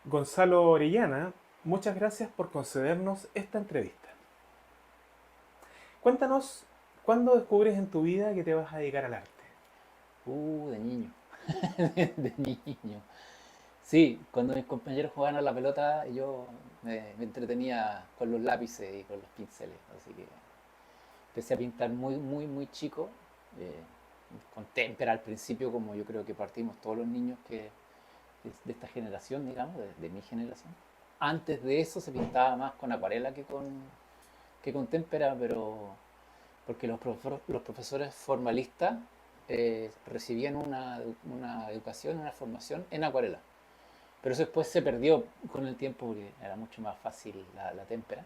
Gonzalo Orellana, muchas gracias por concedernos esta entrevista. Cuéntanos, ¿cuándo descubres en tu vida que te vas a dedicar al arte? De niño. De niño. Sí, cuando mis compañeros jugaban a la pelota, yo me entretenía con los lápices y con los pinceles. Así que empecé a pintar muy, muy, muy chico. eh, con témpera al principio, como yo creo que partimos todos los niños de esta generación, digamos, de mi generación. Antes de eso se pintaba más con acuarela que con témpera, pero porque los profesores formalistas recibían una educación, una formación en acuarela. Pero eso después se perdió con el tiempo porque era mucho más fácil la témpera.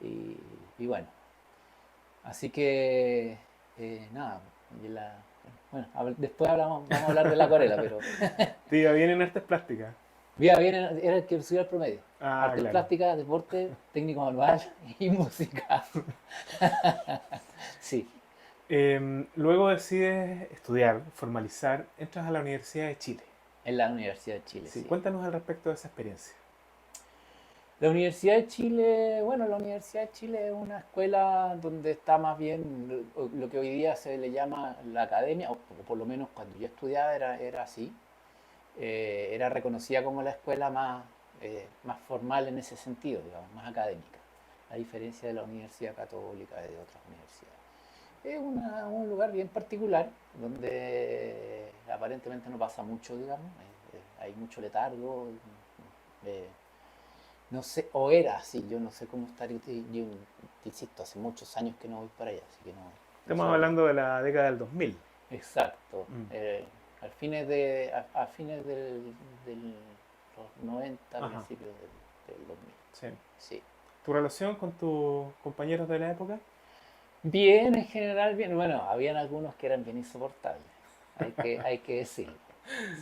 Y, y bueno, así que nada, bueno, después vamos a hablar de la acuarela, pero ¿Te iba bien en artes plásticas? mira, bien, era el que subía el promedio. Ah, Artes claro. plásticas, deporte, técnico manual y música. Sí, Luego decides estudiar, formalizar, entras a la Universidad de Chile. en la Universidad de Chile, Sí, sí. cuéntanos al respecto de esa experiencia. La Universidad de Chile, bueno, la Universidad de Chile es una escuela donde está más bien lo que hoy día se le llama la academia, o por lo menos cuando yo estudiaba era así. Era reconocida como la escuela más formal en ese sentido, digamos, más académica, a diferencia de la Universidad Católica y de otras universidades. Es un lugar bien particular, donde aparentemente no pasa mucho, digamos, hay mucho letargo, eh, no sé, o era así, yo no sé cómo estar, yo te insisto, hace muchos años que no voy para allá, así que no Estamos sabría. hablando de la década del 2000. Exacto. Mm. A fines del los 90, Ajá, principios del 2000. sí. Sí. ¿Tu relación con tus compañeros de la época? Bien, en general, bien. Bueno, habían algunos que eran bien insoportables, hay que decirlo.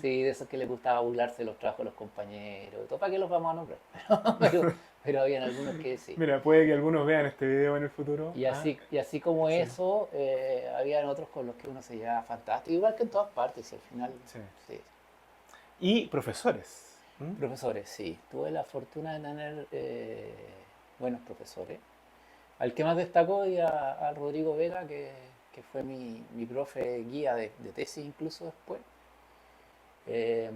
Sí, de esos que les gustaba burlarse de los trabajos de los compañeros, todo, ¿para qué los vamos a nombrar? Pero habían algunos que sí. Mira, puede que algunos vean este video en el futuro. Y Ah, así como sí, eso, habían otros con los que uno se llevaba fantástico, igual que en todas partes, y al final, sí. sí. Y profesores. ¿Mm? Profesores, sí. Tuve la fortuna de tener buenos profesores. Al que más destacó y a Rodrigo Vega, que fue mi profe guía de tesis incluso después. Eh,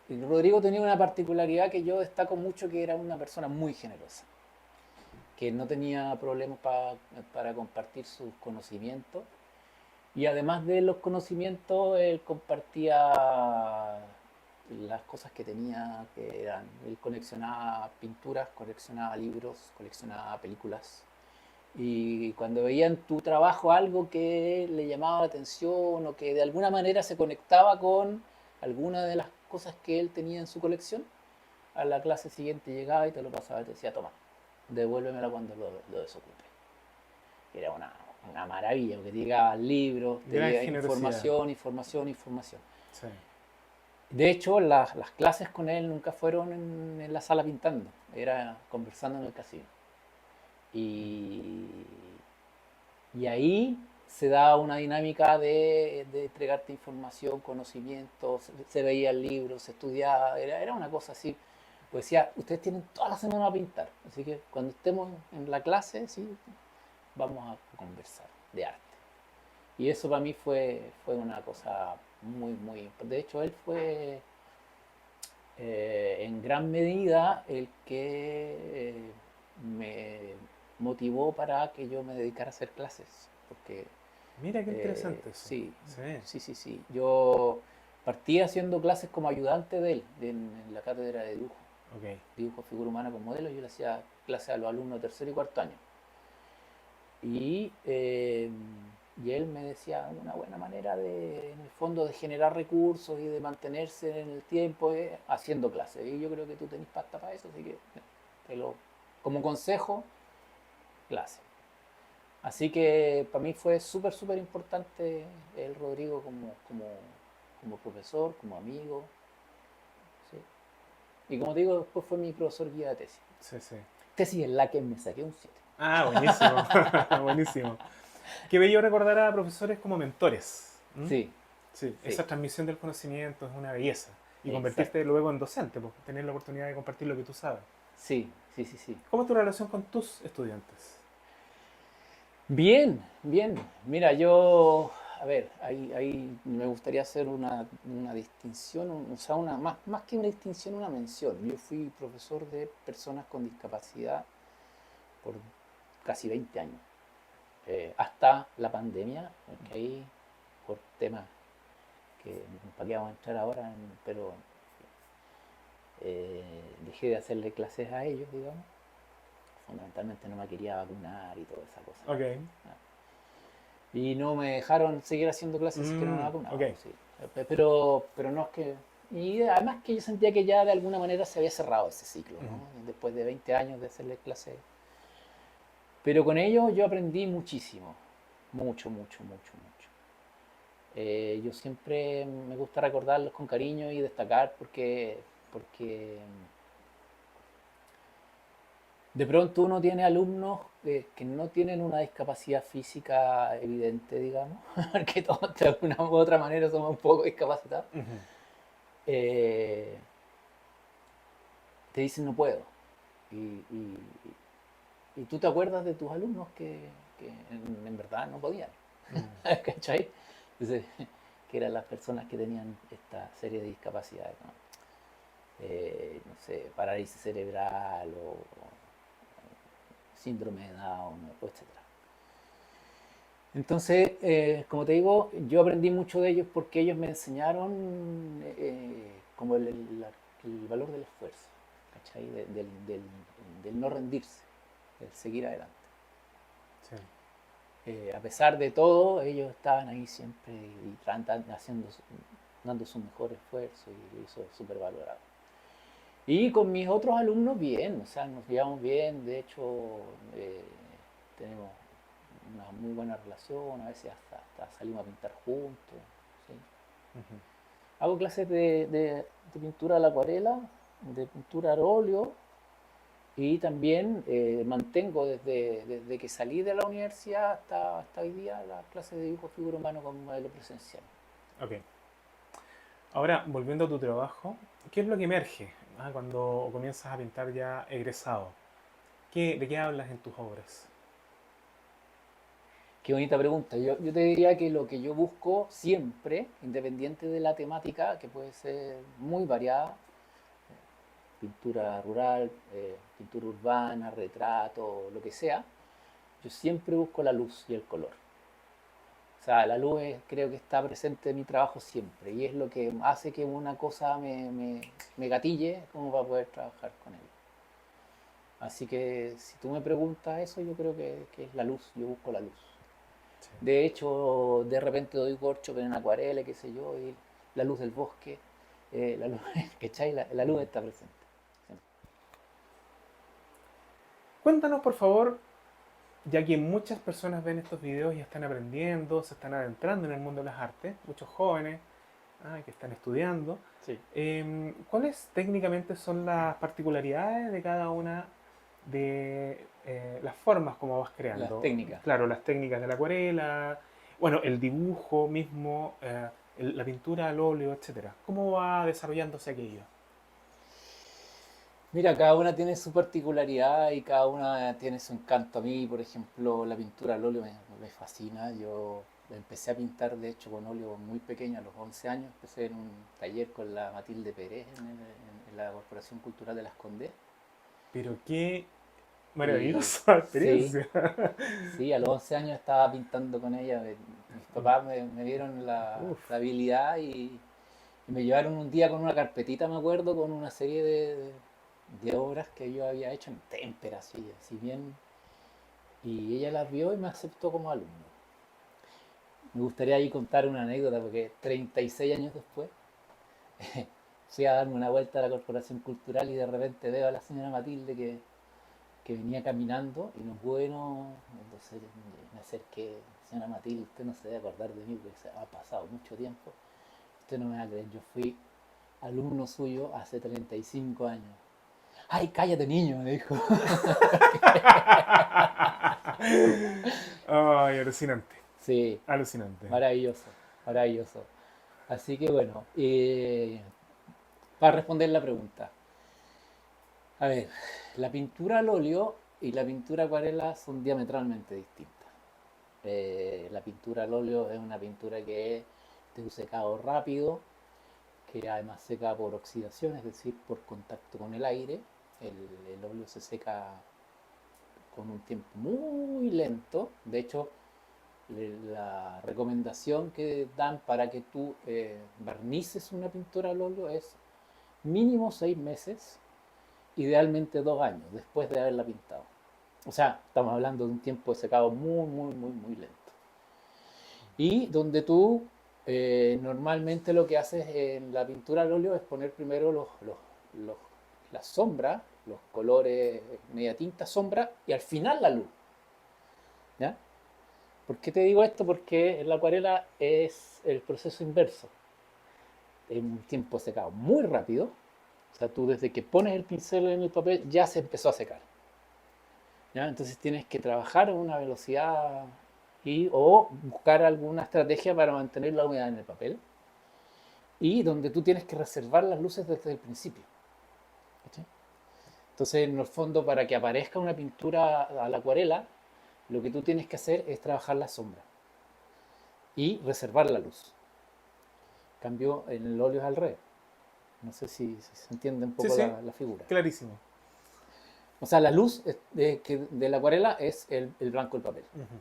y Rodrigo tenía una particularidad que yo destaco mucho, que era una persona muy generosa, que no tenía problemas para compartir sus conocimientos. Y además de los conocimientos, él compartía las cosas que tenía, que eran, él coleccionaba pinturas, coleccionaba libros, coleccionaba películas. Y cuando veía en tu trabajo algo que le llamaba la atención o que de alguna manera se conectaba con alguna de las cosas que él tenía en su colección, a la clase siguiente llegaba y te lo pasaba y te decía, toma, devuélvemela cuando lo desocupe. Era una maravilla, porque te llegaban libros, te Gran llegaba generosidad. información, información, información. Sí. De hecho, las clases con él nunca fueron en la sala pintando, era conversando en el casino. Y, y ahí se daba una dinámica de entregarte información, conocimiento, se veía el libro, se estudiaba, era una cosa así. Pues decía, ustedes tienen toda la semana a pintar, así que cuando estemos en la clase, sí, vamos a conversar de arte. Y eso para mí fue una cosa muy, muy... De hecho, él fue en gran medida el que me motivó para que yo me dedicara a hacer clases. Porque Mira qué interesante eso. sí, Sí, sí, sí, sí. Yo partí haciendo clases como ayudante de él en la cátedra de dibujo. ok. Dibujo figura humana con modelo. Yo le hacía clases a los alumnos de tercer y cuarto año. Y, eh, y él me decía una buena manera en el fondo, de generar recursos y de mantenerse en el tiempo haciendo clases. Y yo creo que tú tenés pasta para eso, así que te lo, como consejo, clase. Así que para mí fue súper, súper importante el Rodrigo como profesor, como amigo. ¿Sí? Y como te digo, después fue mi profesor guía de tesis. Sí, sí. Tesis en la que me saqué un 7. Ah, buenísimo. Buenísimo. Qué bello recordar a profesores como mentores. ¿Mm? Sí, Sí, sí. esa transmisión del conocimiento es una belleza. Y exacto. convertirte luego en docente, porque tener la oportunidad de compartir lo que tú sabes. Sí, sí, sí, sí. ¿Cómo es tu relación con tus estudiantes? Bien, bien. Mira, yo, a ver, ahí me gustaría hacer una distinción, o sea, más que una distinción, una mención. Yo fui profesor de personas con discapacidad por casi 20 años, hasta la pandemia, porque ahí, por temas que para qué vamos a entrar ahora, pero dejé de hacerle clases a ellos, digamos. Fundamentalmente no me quería vacunar y toda esa cosa. Ok. Y no me dejaron seguir haciendo clases si es que no me vacunaba, Ok. pues sí. Pero no es que... Y además que yo sentía que ya de alguna manera se había cerrado ese ciclo, Ujú. ¿no? Después de 20 años de hacerle clases. Pero con ellos yo aprendí muchísimo. Mucho, mucho, mucho, mucho. Yo siempre me gusta recordarlos con cariño y destacar porque de pronto uno tiene alumnos que no tienen una discapacidad física evidente, digamos, porque todos de alguna u otra manera somos un poco discapacitados. Ujú. eh, Te dicen no puedo. Y, y- y tú te acuerdas de tus alumnos que en verdad no podían. Mm. ¿Cachai? Entonces, que eran las personas que tenían esta serie de discapacidades, ¿no? No sé, parálisis cerebral o síndrome de Down, etcétera. Entonces, como te digo, yo aprendí mucho de ellos porque ellos me enseñaron como el valor del esfuerzo, ¿cachai? Del no rendirse, del seguir adelante. Sí. A pesar de todo, ellos estaban ahí siempre y haciendo, dando su mejor esfuerzo y eso es súper valorado. Y con mis otros alumnos bien, o sea, nos llevamos bien, de hecho eh, tenemos una muy buena relación, a veces hasta salimos a pintar juntos. ¿Sí? Ujú. Hago clases de pintura a la acuarela, de pintura al óleo y también mantengo desde que salí de la universidad hasta hoy día las clases de dibujo figura humano con modelo presencial. Ok. Ahora, volviendo a tu trabajo, ¿qué es lo que emerge cuando comienzas a pintar ya egresado? ¿De qué hablas en tus obras? Qué bonita pregunta. Yo te diría que lo que yo busco siempre, independiente de la temática, que puede ser muy variada, pintura rural, pintura urbana, retrato, lo que sea, yo siempre busco la luz y el color. O sea, la luz creo que está presente en mi trabajo siempre y es lo que hace que una cosa me gatille como para poder trabajar con ella. Así que si tú me preguntas eso, yo creo que es la luz, yo busco la luz. Sí. De hecho, de repente doy workshop en acuarela, qué sé yo, y la luz del bosque, la luz, ¿cachai? La luz Ujú. está presente. Siempre. Cuéntanos, por favor, ya que muchas personas ven estos videos y están aprendiendo, se están adentrando en el mundo de las artes, muchos jóvenes que están estudiando, Sí. ¿cuáles técnicamente son las particularidades de cada una de las formas como vas Las creando? técnicas. Claro, las técnicas de la acuarela, bueno, el dibujo mismo, la pintura al óleo, etcétera. ¿Cómo va desarrollándose aquello? Mira, cada una tiene su particularidad y cada una tiene su encanto. A mí, por ejemplo, la pintura al óleo me fascina. Yo empecé a pintar, de hecho, con óleo muy pequeño, a los 11 años. Empecé en un taller con la Matilde Pérez en la Corporación Cultural de Las Condes. Pero qué Y maravillosa sí, experiencia. sí, a los 11 años estaba pintando con ella. Mis papás me dieron la Uf. habilidad y me llevaron un día con una carpetita, me acuerdo, con una serie de obras que yo había hecho en témpera, así bien. Y ella las vio y me aceptó como alumno. Me gustaría ahí contar una anécdota porque 36 años después fui a darme una vuelta a la Corporación Cultural y de repente veo a la señora Matilde que venía caminando y no pude no. Entonces me acerqué, señora Matilde, usted no se debe acordar de mí porque se ha pasado mucho tiempo. Usted no me va a creer, yo fui alumno suyo hace 35 años. Ay, cállate niño, me dijo. Ay, alucinante. Sí, Alucinante. maravilloso, maravilloso. Así que bueno, Para responder la pregunta. A ver, la pintura al óleo y la pintura acuarela son diametralmente distintas. La pintura al óleo es una pintura que es de un secado rápido, que además seca por oxidación, es decir, por contacto con el aire. El óleo se seca con un tiempo muy lento. De hecho, la recomendación que dan para que tú barnices una pintura al óleo es mínimo 6 meses, idealmente 2 años después de haberla pintado. O sea, estamos hablando de un tiempo de secado muy, muy, muy, muy lento. Y donde tú normalmente lo que haces en la pintura al óleo es poner primero los- las sombras, los colores media tinta, sombra, y al final la luz. ¿Ya? ¿Por qué te digo esto? Porque en la acuarela es el proceso inverso. Es un tiempo de secado muy rápido. O sea, tú desde que pones el pincel en el papel ya se empezó a secar. ¿Ya? Entonces tienes que trabajar a una velocidad o buscar alguna estrategia para mantener la humedad en el papel y donde tú tienes que reservar las luces desde el principio. ¿Cachai? Entonces, en el fondo, para que aparezca una pintura a la acuarela, lo que tú tienes que hacer es trabajar la sombra y reservar la luz. En cambio, en el óleo es al revés. No sé si se entiende un Sí, poco sí, la figura. clarísimo. O sea, la luz de la acuarela es el blanco del papel. Ujú.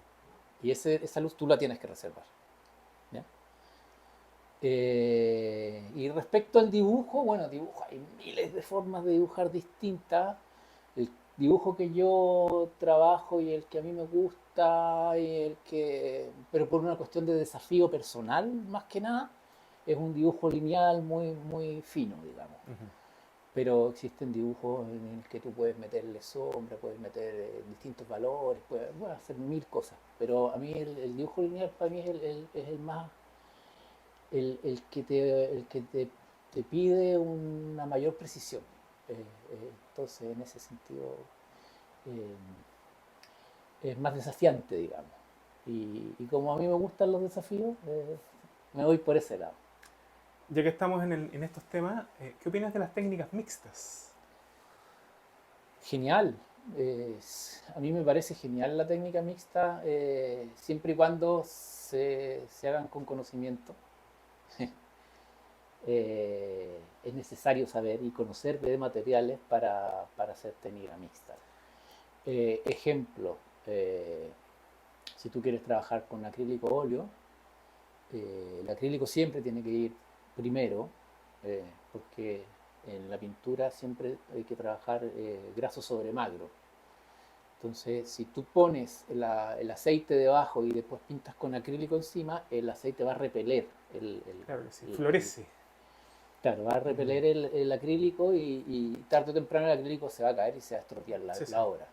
Y esa luz tú la tienes que reservar. ¿Ya? Y respecto al dibujo, bueno, dibujo, hay miles de formas de dibujar distintas. El dibujo que yo trabajo y el que a mí me gusta, pero por una cuestión de desafío personal más que nada, es un dibujo lineal muy, muy fino, digamos. Ujú. Pero existen dibujos en el que tú puedes meterle sombra, puedes meter distintos valores, puedes hacer mil cosas. Pero a mí el dibujo lineal para mí es el más el que te pide una mayor precisión. Entonces, en ese sentido, eh, es más desafiante, digamos. Y como a mí me gustan los desafíos, me voy por ese lado. Ya que estamos en estos temas, ¿qué opinas de las técnicas mixtas? Genial. A mí me parece genial la técnica mixta, siempre y cuando se hagan con conocimiento. Es necesario saber y conocer de materiales para hacer técnica mixta. Ejemplo, eh, si tú quieres trabajar con acrílico óleo, el acrílico siempre tiene que ir primero, porque en la pintura siempre hay que trabajar graso sobre magro. Entonces, si tú pones el aceite debajo y después pintas con acrílico encima, el aceite va a repeler Claro que sí, el- florece. claro, va a Ujú. repeler el acrílico y tarde o temprano el acrílico se va a caer y se va a estropear la, Sí, sí. la obra.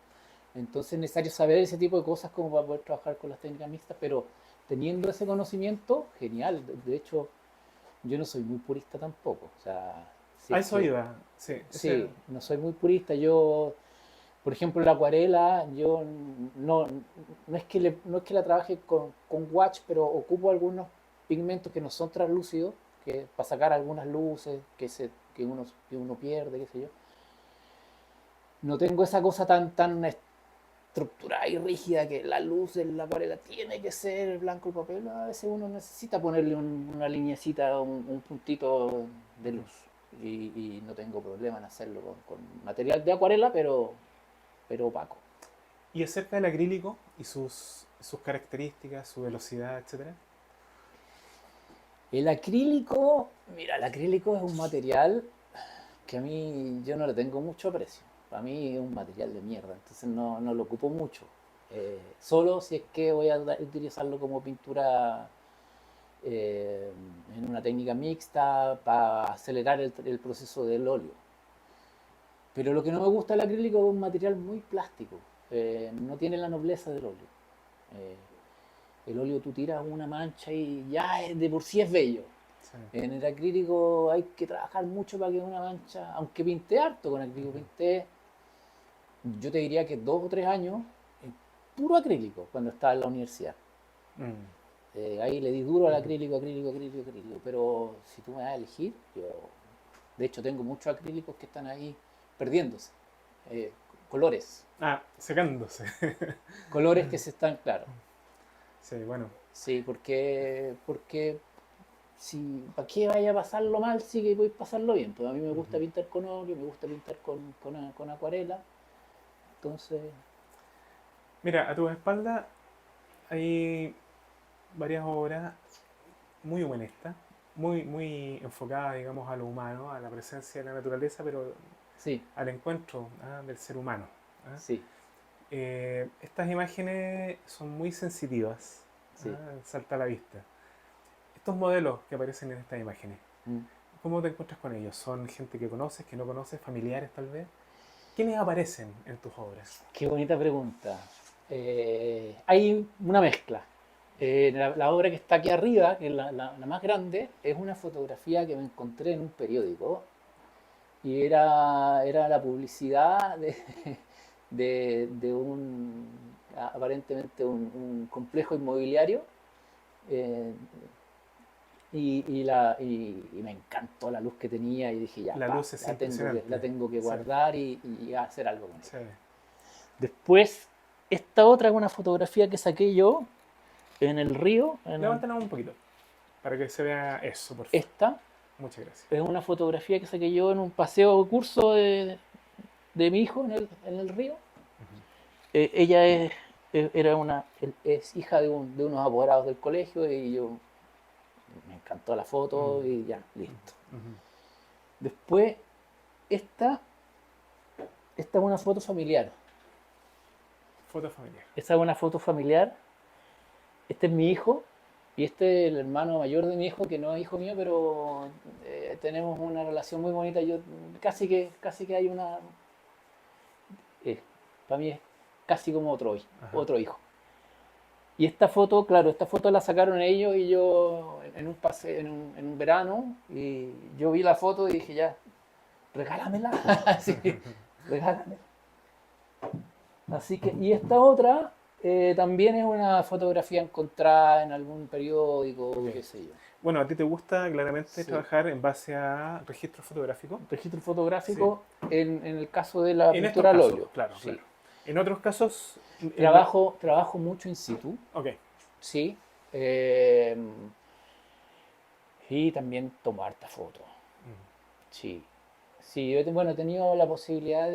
Entonces es necesario saber ese tipo de cosas como para poder trabajar con las técnicas mixtas, pero teniendo ese conocimiento, genial. De hecho, yo no soy muy purista tampoco. O sea, si A es eso que, iba, sí. sí, no soy muy purista. Yo, por ejemplo, la acuarela, yo no es que la trabaje con watch, pero ocupo algunos pigmentos que no son translúcidos, que para sacar algunas luces que uno pierde, qué sé yo. No tengo esa cosa tan estructurada y rígida que la luz de la acuarela tiene que ser blanco el papel. A veces uno necesita ponerle una lineecita, un puntito de Ujú. luz. Y no tengo problema en hacerlo con material de acuarela, pero opaco. Y acerca del acrílico y sus características, su velocidad, etcétera. El acrílico, mira, el acrílico es un material que a mí yo no le tengo mucho aprecio. Para mí es un material de mierda, entonces no lo ocupo mucho. Solo si es que voy a utilizarlo como pintura eh, en una técnica mixta para acelerar el proceso del óleo. Pero lo que no me gusta del acrílico es un material muy plástico, no tiene la nobleza del óleo. Eh, el óleo tú tiras una mancha y ya de por sí es bello. Sí. En el acrílico hay que trabajar mucho para que una mancha, aunque pinté harto con acrílico, Ujú. pinté, yo te diría que 2 o 3 años en puro acrílico cuando estaba en la universidad. Mm. Ahí le di duro al Ujú. acrílico, acrílico, acrílico, acrílico. Pero si tú me das a elegir, yo De hecho, tengo muchos acrílicos que están ahí perdiéndose. Eh, colores. Ah, secándose. Colores que se están, claro. Sí, bueno. Sí, porque si, ¿para qué vaya a pasarlo mal si que voy a pasarlo bien? Pues a mí me gusta Ujú. pintar con óleo, me gusta pintar con acuarela. Entonces, Mira, a tu espalda hay varias obras muy humanistas, muy enfocadas, digamos, a lo humano, a la presencia de la naturaleza, pero sí, al encuentro del ser humano. ¿Ah? sí, Estas imágenes son muy sensitivas, sí. salta a la vista. Estos modelos que aparecen en estas imágenes, Mm. ¿cómo te encuentras con ellos? ¿Son gente que conoces, que no conoces, familiares tal vez? ¿Quiénes aparecen en tus obras? Qué bonita pregunta. Hay una mezcla. La obra que está aquí arriba, que es la más grande, es una fotografía que me encontré en un periódico y era la publicidad de un, aparentemente un complejo inmobiliario. eh, y me encantó la luz que tenía y dije, ya, La pa, luz es la impresionante. tengo que Sí, guardar y hacer algo con ella. sí. Después, esta otra es una fotografía que saqué yo en el río. Levántala un poquito para que se vea eso, por favor. Esta Muchas gracias. es una fotografía que saqué yo en un paseo curso de mi hijo en el río. Ujú, Ella es hija de unos apoderados del colegio y yo me encantó la foto y ya, listo. ujú, ujú. Después, esta, esta es una foto familiar. Foto familiar. Esta es una foto familiar. Este es mi hijo y este es el hermano mayor de mi hijo, que no es hijo mío, pero tenemos una relación muy bonita. Yo casi que hay una, eh, para mí es casi como Ajá. otro hijo. Y esta foto, claro, esta foto la sacaron ellos y yo en un paseo, en un verano, y yo vi la foto y dije, ya, regálamela, sí, regálamela. Así que, y esta otra también es una fotografía encontrada en algún Ok. periódico, qué sé yo. Bueno, a ti te gusta claramente Sí. trabajar en base a registros fotográficos. Registro Sí. fotográfico en el caso de la En estos pintura al casos, óleo. claro, Sí. claro. En otros casos, Trabajo mucho in situ, ok. sí. eh, y también tomo harta foto. Mm, Sí. Sí, yo bueno, he tenido la posibilidad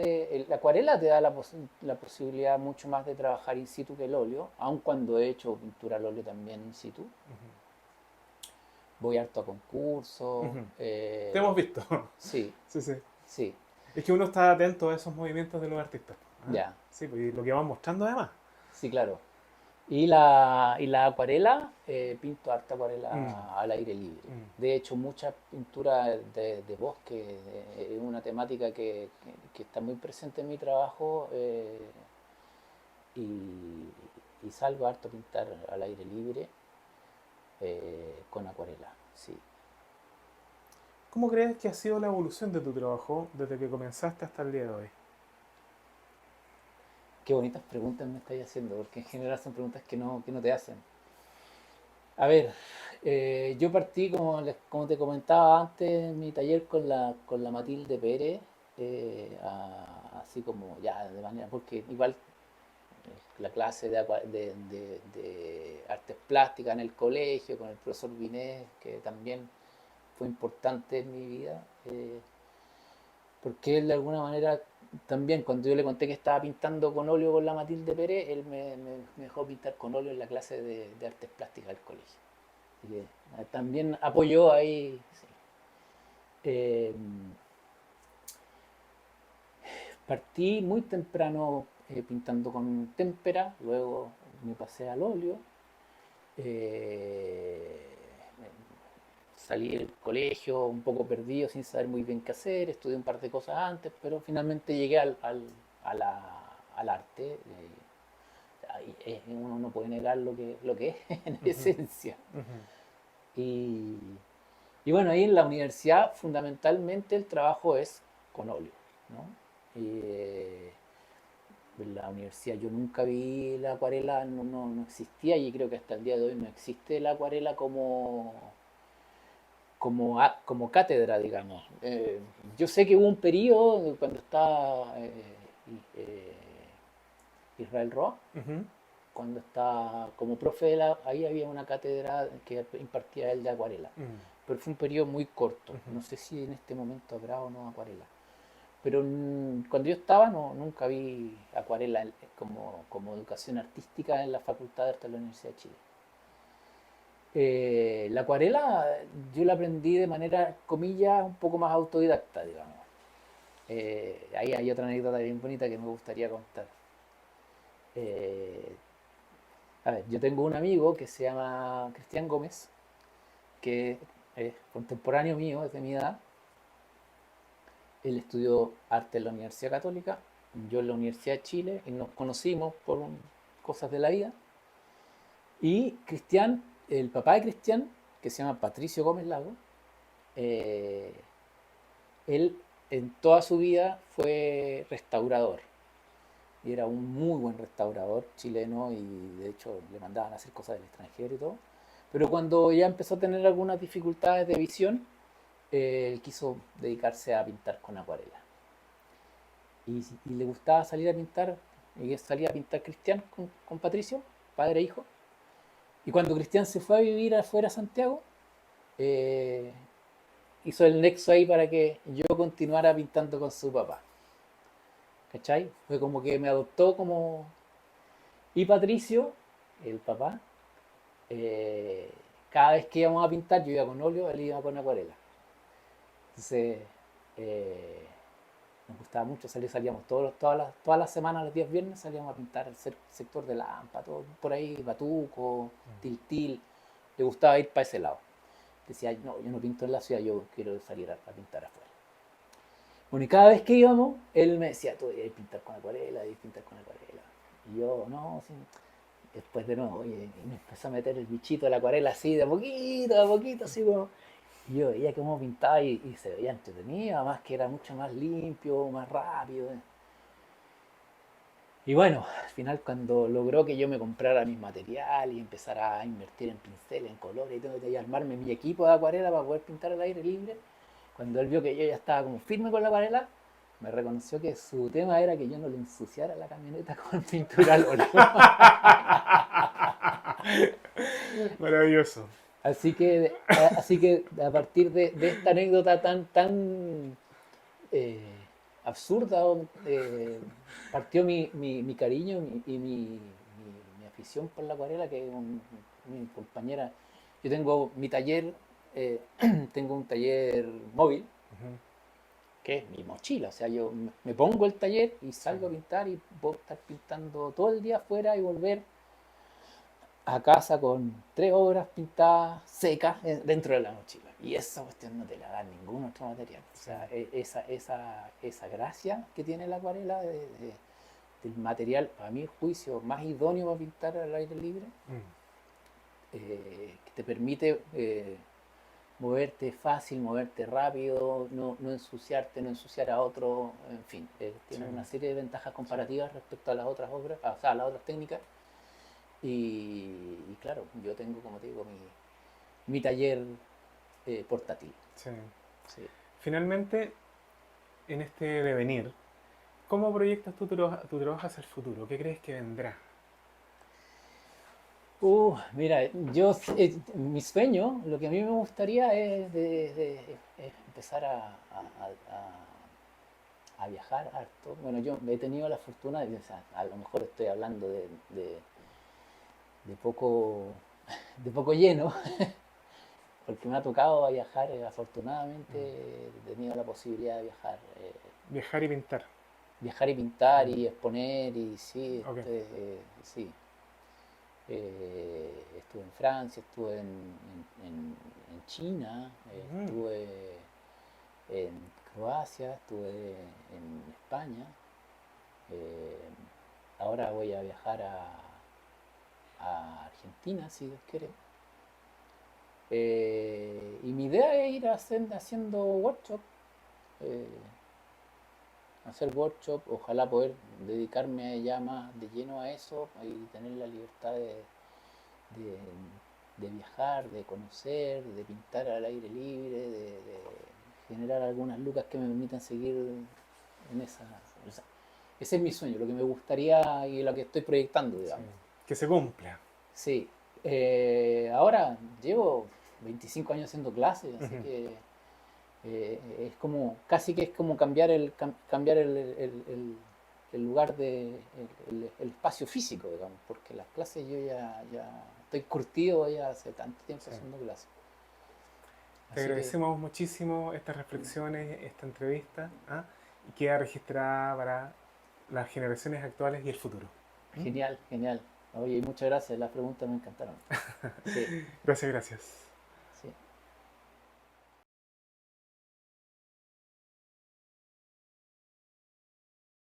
la acuarela te da la posibilidad mucho más de trabajar in situ que el óleo, aun cuando he hecho pintura al óleo también in situ. ujú, Voy harto a concursos. ujú. Te hemos visto. Sí, Sí, sí. sí, Es que uno está atento a esos movimientos de los artistas. ¿Ah? ya. Sí, pues, y lo que van mostrando además. Sí, claro. Y la acuarela, pinto harta Mm, acuarela al aire libre. mm. De hecho, mucha pintura de bosque es una temática que está muy presente en mi trabajo y, y salgo harto a pintar al aire libre con acuarela, sí. ¿Cómo crees que ha sido la evolución de tu trabajo desde que comenzaste hasta el día de hoy? Qué bonitas preguntas me estáis haciendo, porque en general son preguntas que no te hacen. A ver, yo partí, como te comentaba antes, en mi taller con la Matilde Pérez, así como ya de manera, porque igual la clase de artes plásticas en el colegio, con el profesor Binés, que también fue importante en mi vida, porque él de alguna manera también, cuando yo le conté que estaba pintando con óleo con la Matilde Pérez, él me dejó pintar con óleo en la clase de artes plásticas del colegio. Así que también apoyó ahí. Sí. Eh, Partí muy temprano pintando con témpera, luego me pasé al óleo. eh, Salí del colegio un poco perdido, sin saber muy bien qué hacer, estudié un par de cosas antes, pero finalmente llegué al arte. Uno no puede negar lo que es en Ujú, esencia. ujú, Y, y bueno, ahí en la universidad fundamentalmente el trabajo es con óleo, ¿no? Y, en la universidad yo nunca vi la acuarela, no existía y creo que hasta el día de hoy no existe la acuarela como cátedra, digamos. Yo sé que hubo un periodo cuando estaba Israel Roa, Ujú, cuando estaba como profe ahí había una cátedra que impartía él de acuarela. mm, Pero fue un periodo muy corto. ujú. No sé si en este momento habrá o no acuarela. Pero cuando yo estaba nunca vi acuarela como educación artística en la Facultad de Arte de la Universidad de Chile. La acuarela yo la aprendí de manera, comillas, un poco más autodidacta, digamos. Ahí hay otra anécdota bien bonita que me gustaría contar. Eh, a ver, yo tengo un amigo que se llama Cristian Gómez, que es contemporáneo mío, es de mi edad. Él estudió arte en la Universidad Católica, yo en la Universidad de Chile, y nos conocimos por cosas de la vida. Y Cristian, el papá de Cristian, que se llama Patricio Gómez Lago, eh, él en toda su vida fue restaurador. Y era un muy buen restaurador chileno y de hecho le mandaban a hacer cosas del extranjero y todo. Pero cuando ya empezó a tener algunas dificultades de visión, él quiso dedicarse a pintar con acuarela. Y le gustaba salir a pintar, y salía a pintar Cristian con Patricio, padre e hijo. Y cuando Cristian se fue a vivir afuera a Santiago, eh, hizo el nexo ahí para que yo continuara pintando con su papá. ¿Cachai? Fue como que me adoptó como... Y Patricio, el papá, eh, cada vez que íbamos a pintar, yo iba con óleo, él iba con acuarela. Entonces, eh, nos gustaba mucho salir, salíamos todas las semanas, los días viernes, salíamos a pintar el sector de Lampa, todo por ahí, Batuco, Tiltil. Le gustaba ir para ese lado. Decía, no, yo no pinto en la ciudad, yo quiero salir a pintar afuera. Bueno, y cada vez que íbamos, él me decía, tú debes pintar con acuarela, debes pintar con acuarela. Y yo, no, sí. Después de nuevo, oye, y me empezó a meter el bichito de la acuarela así, de a poquito, así como... Y yo veía cómo pintaba y se veía entretenido, además que era mucho más limpio, más rápido. Y bueno, al final cuando logró que yo me comprara mis materiales y empezara a invertir en pinceles, en colores y todo, y armarme mi equipo de acuarela para poder pintar al aire libre, cuando él vio que yo ya estaba como firme con la acuarela, me reconoció que su tema era que yo no le ensuciara la camioneta con pintura al óleo. Maravilloso. Así que a partir de esta anécdota tan eh, absurda, partió mi cariño mi afición por la acuarela, que mi compañera. Yo tengo mi taller, eh, tengo un taller móvil, Ujú, que es mi mochila. O sea, yo me pongo el taller y sí. salgo a pintar y puedo estar pintando todo el día afuera y volver a casa con 3 obras pintadas secas dentro de la mochila. Y esa cuestión no te la da ningún otro material. O Sí. sea, esa gracia que tiene la acuarela del material, a mi juicio, más idóneo para pintar al aire libre, Mm, que te permite moverte fácil, moverte rápido, no ensuciarte, no ensuciar a otro, en fin, sí, tiene una serie de ventajas sí, comparativas respecto a las otras obras, o sea, a las otras técnicas. Y claro, yo tengo, como te digo, mi taller portátil. sí. Sí. Finalmente, en este devenir, ¿cómo proyectas tu trabajo hacia el futuro? ¿Qué crees que vendrá? Mira, mi sueño, lo que a mí me gustaría es empezar a viajar harto. Bueno, yo he tenido la fortuna, o sea, a lo mejor estoy hablando de poco, de poco lleno, porque me ha tocado viajar, Mm, afortunadamente he tenido la posibilidad de viajar y pintar. viajar y pintar Mm, y exponer y sí, ok. sí. Estuve en Francia, estuve en China, Mm, estuve en Croacia, estuve en España. eh, Ahora voy a viajar a Argentina, si Dios quiere. Y mi idea es ir haciendo workshop, eh, hacer workshop, ojalá poder dedicarme ya más de lleno a eso y tener la libertad de de viajar, de conocer, de pintar al aire libre, de generar algunas lucas que me permitan seguir en esa... o sea, ese es mi sueño, lo que me gustaría y lo que estoy proyectando, Sí. digamos. Que se cumpla. Sí, ahora llevo 25 años haciendo clases, así Ujú. que es como, casi que es como cambiar cambiar el lugar el espacio físico, digamos, porque las clases yo ya estoy curtido ya hace tanto tiempo Sí. haciendo clases. Te Así que agradecemos muchísimo estas reflexiones, esta entrevista, ¿ah? Y queda registrada para las generaciones actuales y el futuro. ¿Mm? genial, genial. Oye, muchas gracias, las preguntas me encantaron. Sí. Gracias, gracias.